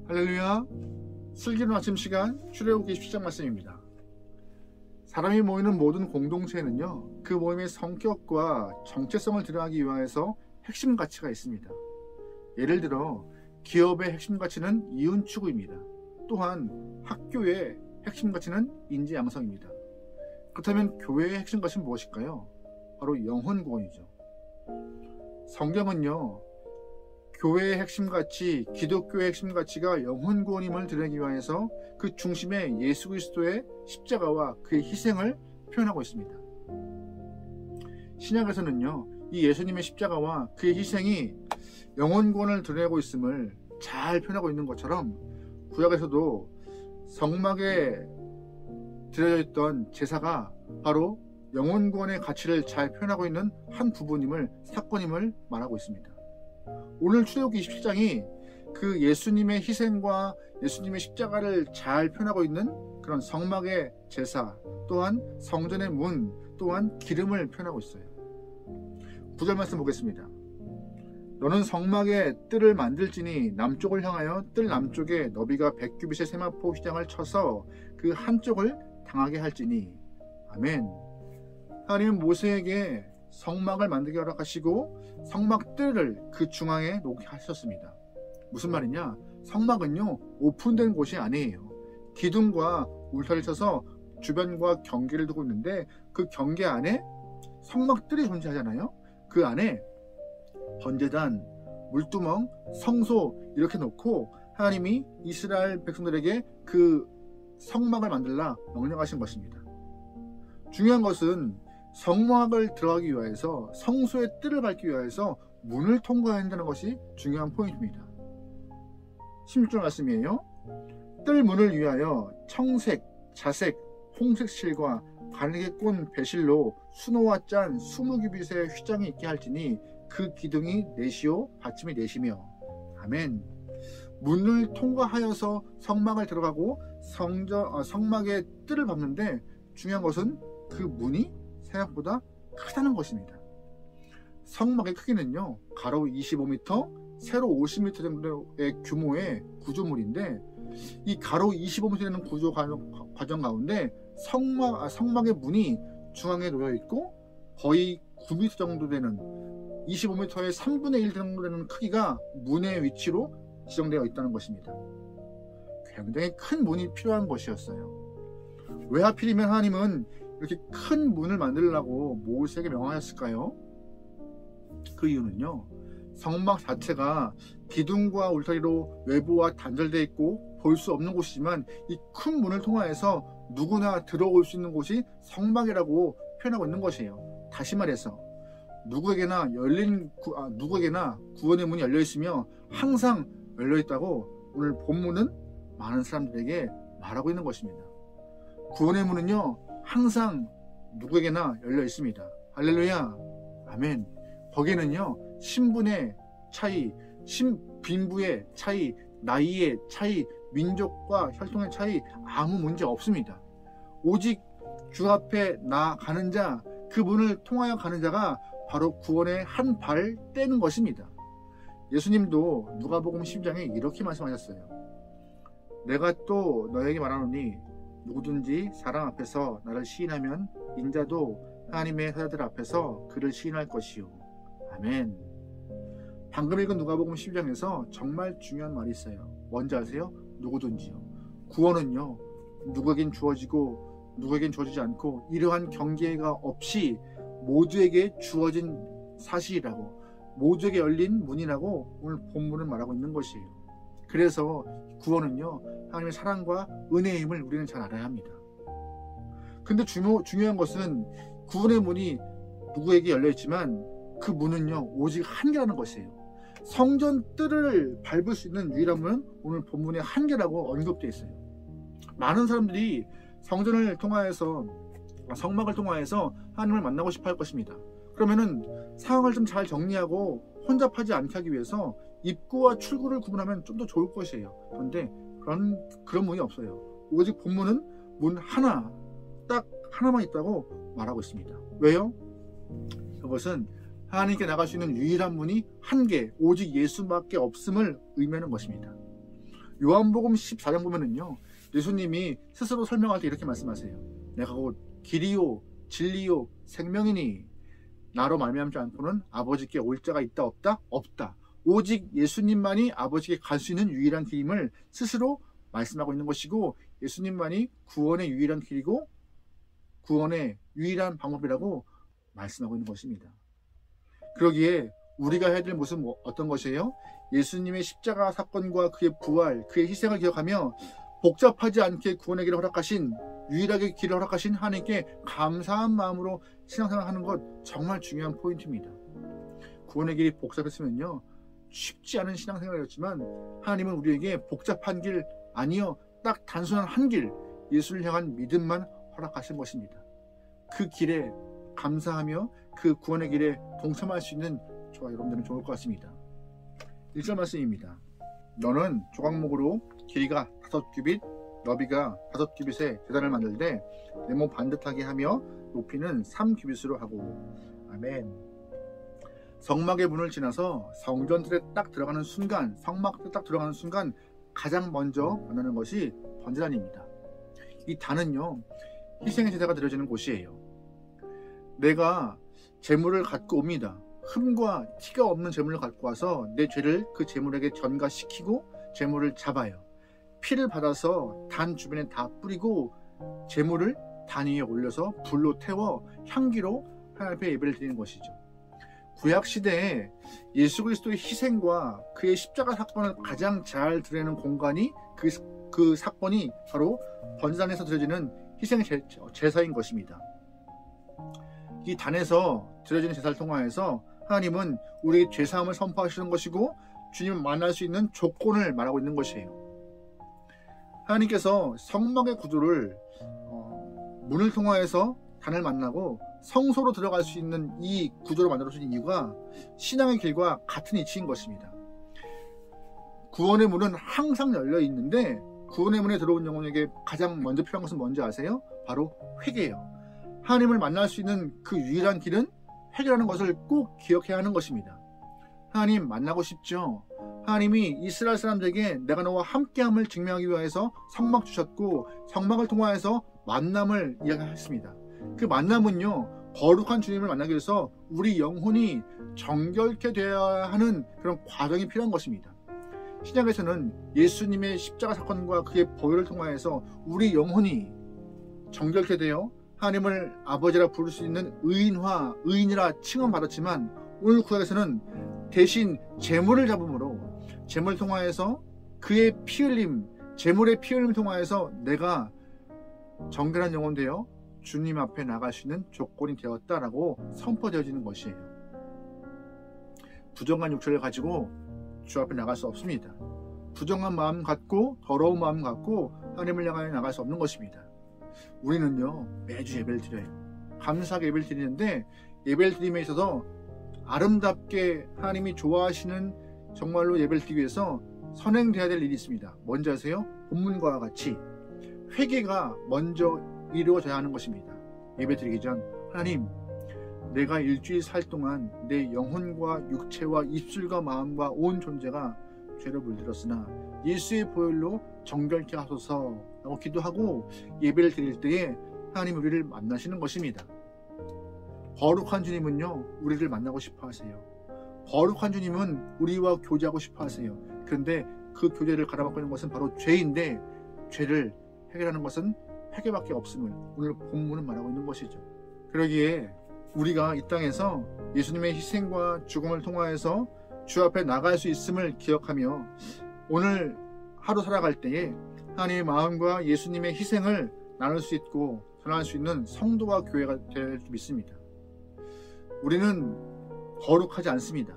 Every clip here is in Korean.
할렐루야. 슬기로운 아침 시간 출애굽기 17장 말씀입니다. 사람이 모이는 모든 공동체에는요, 그 모임의 성격과 정체성을 드러나기 위하여서 핵심 가치가 있습니다. 예를 들어 기업의 핵심 가치는 이윤 추구입니다. 또한 학교의 핵심 가치는 인재 양성입니다. 그렇다면 교회의 핵심 가치는 무엇일까요? 바로 영혼 구원이죠. 성경은요, 교회의 핵심 가치, 기독교의 핵심 가치가 영혼 구원임을 드러내기 위해서 그 중심에 예수 그리스도의 십자가와 그의 희생을 표현하고 있습니다. 신약에서는요, 이 예수님의 십자가와 그의 희생이 영혼 구원을 드러내고 있음을 잘 표현하고 있는 것처럼, 구약에서도 성막에 드려져 있던 제사가 바로 영혼 구원의 가치를 잘 표현하고 있는 한 부분임을, 사건임을 말하고 있습니다. 오늘 출애굽기 27장이 그 예수님의 희생과 예수님의 십자가를 잘 표현하고 있는 그런 성막의 제사, 또한 성전의 문, 또한 기름을 표현하고 있어요. 9절 말씀 보겠습니다. 너는 성막의 뜰을 만들지니 남쪽을 향하여 뜰 남쪽에 너비가 100규빗의 세마포 휘장을 쳐서 그 한쪽을 당하게 할지니. 아멘. 하나님은 모세에게 성막을 만들게 허락하시고 성막 뜰을 그 중앙에 놓게 하셨습니다. 무슨 말이냐? 성막은요, 오픈된 곳이 아니에요. 기둥과 울타리를 쳐서 주변과 경계를 두고 있는데, 그 경계 안에 성막 뜰이 존재하잖아요. 그 안에 번제단, 물두멍, 성소 이렇게 놓고 하나님이 이스라엘 백성들에게 그 성막을 만들라 명령하신 것입니다. 중요한 것은 성막을 들어가기 위해서, 성소의 뜰을 밟기 위해서 문을 통과해야 한다는 것이 중요한 포인트입니다. 16절 말씀이에요. 뜰 문을 위하여 청색, 자색, 홍색 실과 가늘게 꼰 배실로 수노와 짠 20규빗의 휘장이 있게 할지니 그 기둥이 넷이요 받침이 넷이며. 아멘. 문을 통과하여서 성막을 들어가고 성막의 뜰을 밟는데, 중요한 것은 그 문이 생각보다 크다는 것입니다. 성막의 크기는요, 가로 25m, 세로 50m 정도의 규모의 구조물인데, 이 가로 25m 되는 구조 과정 가운데 성막의 문이 중앙에 놓여 있고, 거의 9m 정도 되는 25m의 3분의 1 정도 되는 크기가 문의 위치로 지정되어 있다는 것입니다. 굉장히 큰 문이 필요한 것이었어요. 왜 하필이면 하나님은 이렇게 큰 문을 만들려고 모세에게 명하였을까요? 그 이유는요, 성막 자체가 기둥과 울타리로 외부와 단절되어 있고 볼 수 없는 곳이지만, 이 큰 문을 통하여서 누구나 들어올 수 있는 곳이 성막이라고 표현하고 있는 것이에요. 다시 말해서 누구에게나 구원의 문이 열려 있으며 항상 열려 있다고 오늘 본문은 많은 사람들에게 말하고 있는 것입니다. 구원의 문은요, 항상 누구에게나 열려 있습니다. 할렐루야. 아멘. 거기에는요, 신분의 차이, 빈부의 차이, 나이의 차이, 민족과 혈통의 차이 아무 문제 없습니다. 오직 주 앞에 나가는 자, 그 문을 통하여 가는 자가 바로 구원의 한 발 떼는 것입니다. 예수님도 누가복음 10장에 이렇게 말씀하셨어요. 내가 또 너에게 말하노니 누구든지 사람 앞에서 나를 시인하면 인자도 하나님의 사자들 앞에서 그를 시인할 것이요. 아멘. 방금 읽은 누가복음 10장에서 정말 중요한 말이 있어요. 뭔지 아세요? 누구든지요. 구원은요, 누구에겐 주어지고 누구에겐 주어지지 않고 이러한 경계가 없이 모두에게 주어진 사실이라고, 모두에게 열린 문이라고 오늘 본문은 말하고 있는 것이에요. 그래서 구원은요, 하나님의 사랑과 은혜임을 우리는 잘 알아야 합니다. 근데 중요한 것은 구원의 문이 누구에게 열려있지만 그 문은요, 오직 한 개라는 것이에요. 성전 뜰을 밟을 수 있는 유일한 문은 오늘 본문의 한 개라고 언급되어 있어요. 많은 사람들이 성전을 통하여서, 성막을 통하여서 하나님을 만나고 싶어 할 것입니다. 그러면은 상황을 좀 잘 정리하고 혼잡하지 않게 하기 위해서 입구와 출구를 구분하면 좀 더 좋을 것이에요. 그런데 그런 문이 없어요. 오직 본문은 문 하나, 딱 하나만 있다고 말하고 있습니다. 왜요? 그것은 하나님께 나갈 수 있는 유일한 문이 한 개, 오직 예수밖에 없음을 의미하는 것입니다. 요한복음 14장 보면은요, 예수님이 스스로 설명할 때 이렇게 말씀하세요. 내가 곧 길이요 진리요 생명이니 나로 말미암지 않고는 아버지께 올 자가 있다 없다? 없다. 오직 예수님만이 아버지께 갈 수 있는 유일한 길임을 스스로 말씀하고 있는 것이고, 예수님만이 구원의 유일한 길이고 구원의 유일한 방법이라고 말씀하고 있는 것입니다. 그러기에 우리가 해야 될 것은 어떤 것이에요? 예수님의 십자가 사건과 그의 부활, 그의 희생을 기억하며 복잡하지 않게 구원의 길을 허락하신, 유일하게 길을 허락하신 하나님께 감사한 마음으로 신앙생활하는 것 정말 중요한 포인트입니다. 구원의 길이 복잡했으면요, 쉽지 않은 신앙생활이었지만 하나님은 우리에게 복잡한 길 아니요, 딱 단순한 한 길, 예수를 향한 믿음만 허락하신 것입니다. 그 길에 감사하며 그 구원의 길에 동참할 수 있는 저와 여러분들은 좋을 것 같습니다. 1절 말씀입니다. 너는 조각목으로 길이가 5규빗, 너비가 5규빗의 제단을 만들되 네모 반듯하게 하며 높이는 3규빗으로 하고. 아멘. 성막의 문을 지나서 성전틀에 딱 들어가는 순간, 성막에 딱 들어가는 순간 가장 먼저 만나는 것이 번제단입니다. 이 단은요, 희생의 제사가 드려지는 곳이에요. 내가 제물을 갖고 옵니다. 흠과 티가 없는 제물을 갖고 와서 내 죄를 그 제물에게 전가시키고 제물을 잡아요. 피를 받아서 단 주변에 다 뿌리고 제물을 단 위에 올려서 불로 태워 향기로 하나님 앞에 예배를 드리는 것이죠. 구약시대에 예수 그리스도의 희생과 그의 십자가 사건을 가장 잘 드러내는 공간이 그 사건이 바로 번제단에서 드려지는 희생의 제사인 것입니다. 이 단에서 드려지는 제사를 통하여서 하나님은 우리의 죄사함을 선포하시는 것이고 주님을 만날 수 있는 조건을 말하고 있는 것이에요. 하나님께서 성막의 구조를 문을 통하여서 단을 만나고 성소로 들어갈 수 있는 이 구조를 만들어 주신 이유가 신앙의 길과 같은 이치인 것입니다. 구원의 문은 항상 열려 있는데 구원의 문에 들어온 영혼에게 가장 먼저 필요한 것은 뭔지 아세요? 바로 회개예요. 하나님을 만날 수 있는 그 유일한 길은 회개라는 것을 꼭 기억해야 하는 것입니다. 하나님 만나고 싶죠? 하나님이 이스라엘 사람들에게 내가 너와 함께함을 증명하기 위해서 성막 주셨고 성막을 통하여서 만남을 이야기했습니다. 그 만남은요, 거룩한 주님을 만나기 위해서 우리 영혼이 정결케 되어야 하는 그런 과정이 필요한 것입니다. 신약에서는 예수님의 십자가 사건과 그의 보혈을 통하여서 우리 영혼이 정결케 되어 하나님을 아버지라 부를 수 있는 의인이라 칭함받았지만 오늘 구약에서는 대신 제물을 잡음으로 제물을 통하여서 그의 피 흘림, 제물의 피 흘림을 통하여서 내가 정결한 영혼 되어 주님 앞에 나갈 수 있는 조건이 되었다라고 선포되어지는 것이에요. 부정한 육체를 가지고 주 앞에 나갈 수 없습니다. 부정한 마음 갖고 더러운 마음 갖고 하나님을 향하여 나갈 수 없는 것입니다. 우리는요, 매주 예배를 드려요. 감사하게 예배를 드리는데 예배를 드림에 있어서 아름답게 하나님이 좋아하시는 정말로 예배를 드리기 위해서 선행돼야 될 일이 있습니다. 뭔지 아세요? 본문과 같이 회개가 먼저 이루어져야 하는 것입니다. 예배 드리기 전 하나님, 내가 일주일 살 동안 내 영혼과 육체와 입술과 마음과 온 존재가 죄로 물들었으나 예수의 보혈로 정결케 하소서 라고 기도하고 예배를 드릴 때에 하나님 우리를 만나시는 것입니다. 거룩한 주님은요, 우리를 만나고 싶어 하세요. 거룩한 주님은 우리와 교제하고 싶어 하세요. 그런데 그 교제를 가로막고 있는 것은 바로 죄인데 죄를 해결하는 것은 회개밖에 없음을 오늘 본문은 말하고 있는 것이죠. 그러기에 우리가 이 땅에서 예수님의 희생과 죽음을 통하여서 주 앞에 나갈 수 있음을 기억하며 오늘 하루 살아갈 때에 하나님의 마음과 예수님의 희생을 나눌 수 있고 전할 수 있는 성도와 교회가 될 줄 믿습니다. 우리는 거룩하지 않습니다.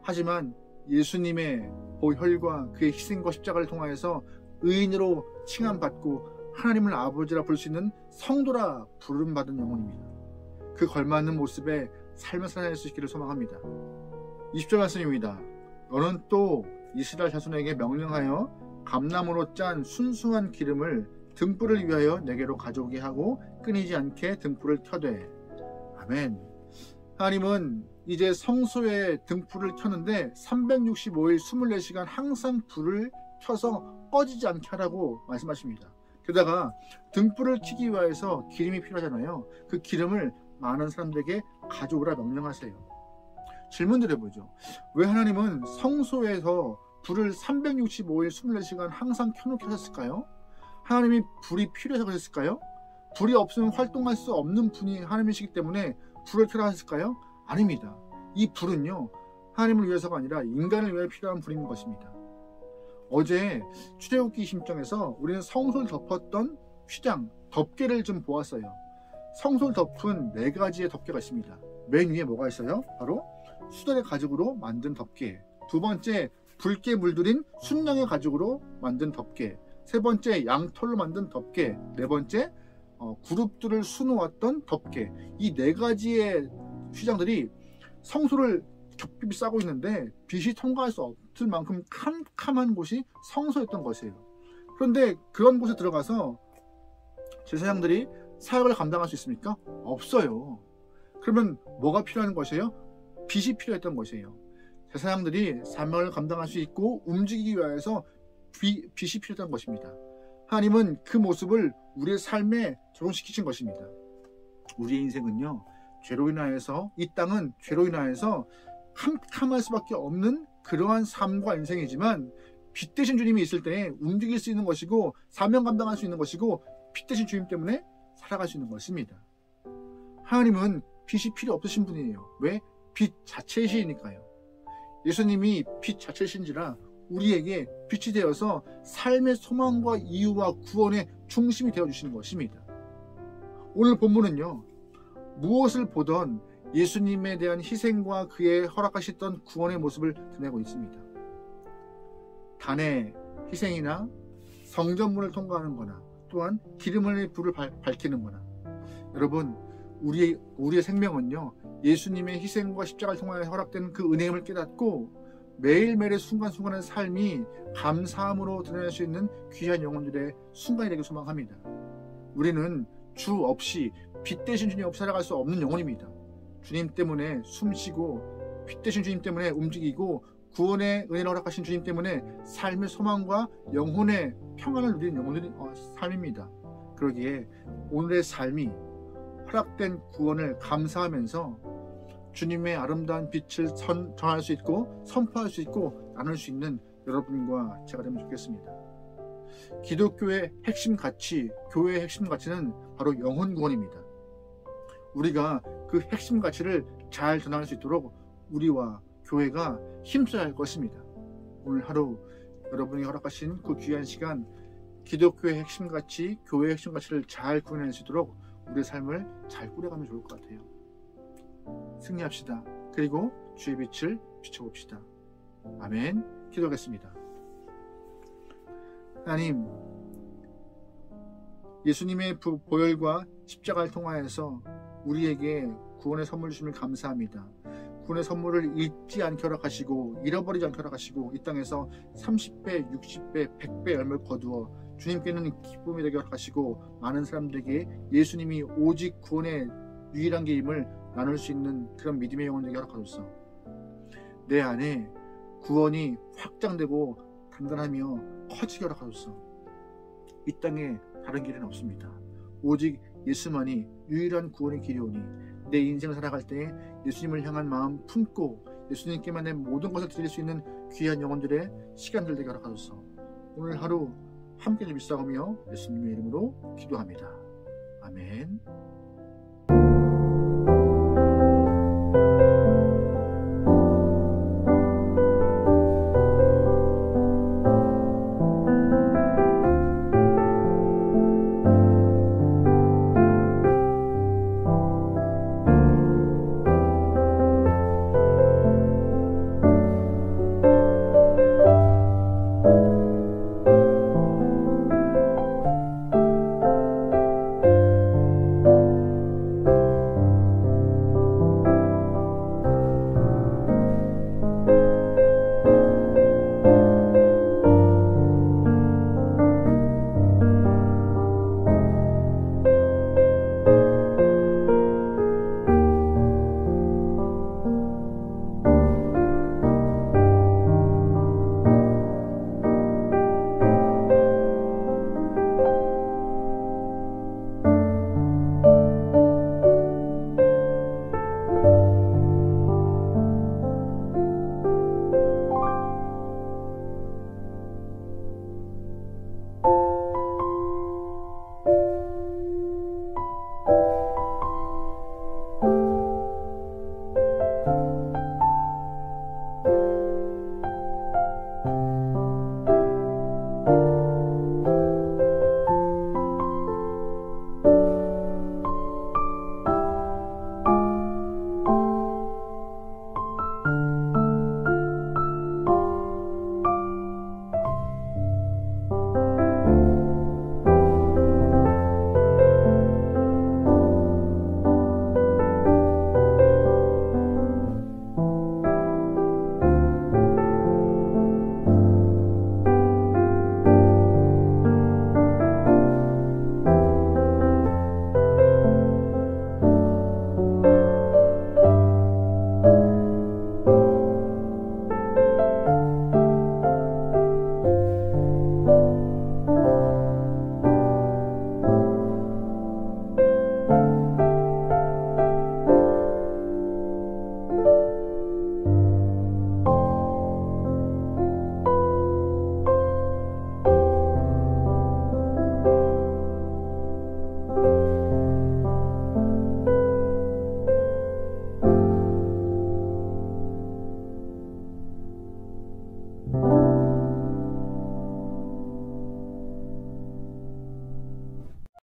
하지만 예수님의 보혈과 그의 희생과 십자가를 통하여서 의인으로 칭함받고 하나님을 아버지라 부를 수 있는 성도라 부름받은 영혼입니다. 그 걸맞는 모습의 삶을 살아낼 수 있기를 소망합니다. 20절 말씀입니다. 너는 또 이스라엘 자손에게 명령하여 감나무로 짠 순수한 기름을 등불을 위하여 내게로 가져오게 하고 끊이지 않게 등불을 켜되. 아멘. 하나님은 이제 성소에 등불을 켰는데 365일 24시간 항상 불을 켜서 꺼지지 않게 하라고 말씀하십니다. 게다가 등불을 켜기 위해서 기름이 필요하잖아요. 그 기름을 많은 사람들에게 가져오라 명령하세요. 질문 드려보죠. 왜 하나님은 성소에서 불을 365일 24시간 항상 켜놓게 하셨을까요? 하나님이 불이 필요해서 그랬을까요? 불이 없으면 활동할 수 없는 분이 하나님이시기 때문에 불을 켜라 하셨을까요? 아닙니다. 이 불은요, 하나님을 위해서가 아니라 인간을 위해 필요한 불인 것입니다. 어제 출애굽기 20장에서 우리는 성소를 덮었던 휘장, 덮개를 좀 보았어요. 성소를 덮은 4가지의 덮개가 있습니다. 맨 위에 뭐가 있어요? 바로 수달의 가죽으로 만든 덮개. 두 번째, 붉게 물들인 순양의 가죽으로 만든 덮개. 세 번째, 양털로 만든 덮개. 네 번째, 그룹들을 수놓았던 덮개. 이 4가지의 휘장들이 성소를 겹겹이 싸고 있는데 빛이 통과할 수 없을 만큼 캄캄한 곳이 성소였던 것이에요. 그런데 그런 곳에 들어가서 제사장들이 사역을 감당할 수 있습니까? 없어요. 그러면 뭐가 필요한 것이에요? 빛이 필요했던 것이에요. 제사장들이 사명을 감당할 수 있고 움직이기 위해서 빛이 필요했던 것입니다. 하나님은 그 모습을 우리의 삶에 적용시키신 것입니다. 우리의 인생은요, 죄로 인하여서, 이 땅은 죄로 인하여서 캄캄할 수밖에 없는 그러한 삶과 인생이지만 빛 대신 주님이 있을 때 움직일 수 있는 것이고 사명 감당할 수 있는 것이고 빛 대신 주님 때문에 살아갈 수 있는 것입니다. 하나님은 빛이 필요 없으신 분이에요. 왜? 빛 자체이시니까요. 예수님이 빛 자체이신지라 우리에게 빛이 되어서 삶의 소망과 이유와 구원의 중심이 되어주시는 것입니다. 오늘 본문은요, 무엇을 보던 예수님에 대한 희생과 그의 허락하셨던 구원의 모습을 드러내고 있습니다. 단의 희생이나 성전문을 통과하는 거나 또한 기름을 불을 밝히는 거나, 여러분, 우리의 생명은요, 예수님의 희생과 십자가를 통하여 허락된 그 은혜임을 깨닫고 매일매일의 순간순간의 삶이 감사함으로 드러낼 수 있는 귀한 영혼들의 순간이 되길 소망합니다. 우리는 주 없이, 빛 대신 주님 없이 살아갈 수 없는 영혼입니다. 주님 때문에 숨쉬고 빛 대신 주님 때문에 움직이고 구원의 은혜를 허락하신 주님 때문에 삶의 소망과 영혼의 평안을 누리는 영혼들의 삶입니다. 그러기에 오늘의 삶이 허락된 구원을 감사하면서 주님의 아름다운 빛을 전할 수 있고 선포할 수 있고 나눌 수 있는 여러분과 제가 되면 좋겠습니다. 기독교의 핵심 가치, 교회의 핵심 가치는 바로 영혼 구원입니다. 우리가 그 핵심 가치를 잘 전할 수 있도록 우리와 교회가 힘써야 할 것입니다. 오늘 하루 여러분이 허락하신 그 귀한 시간, 기독교의 핵심 가치, 교회의 핵심 가치를 잘 구현할 수 있도록 우리의 삶을 잘 꾸려가면 좋을 것 같아요. 승리합시다. 그리고 주의 빛을 비춰봅시다. 아멘. 기도하겠습니다. 하나님, 예수님의 보혈과 십자가를 통하여서 우리에게 구원의 선물 주심을 감사합니다. 구원의 선물을 잊지 않게 허락하시고 잃어버리지 않게 허락하시고 이 땅에서 30배, 60배, 100배 열매를 거두어 주님께는 기쁨이 되게 허락하시고 많은 사람들에게 예수님이 오직 구원의 유일한 길임을 나눌 수 있는 그런 믿음의 영혼 되게 허락하소서. 내 안에 구원이 확장되고 단단하며 커지게 허락하소서. 이 땅에 다른 길은 없습니다. 오직 예수만이 유일한 구원의 길이오니 내 인생을 살아갈 때 예수님을 향한 마음 품고 예수님께만 내 모든 것을 드릴 수 있는 귀한 영혼들의 시간들 되게 허락하소서. 오늘 하루 함께 좀 있어가며 예수님의 이름으로 기도합니다. 아멘.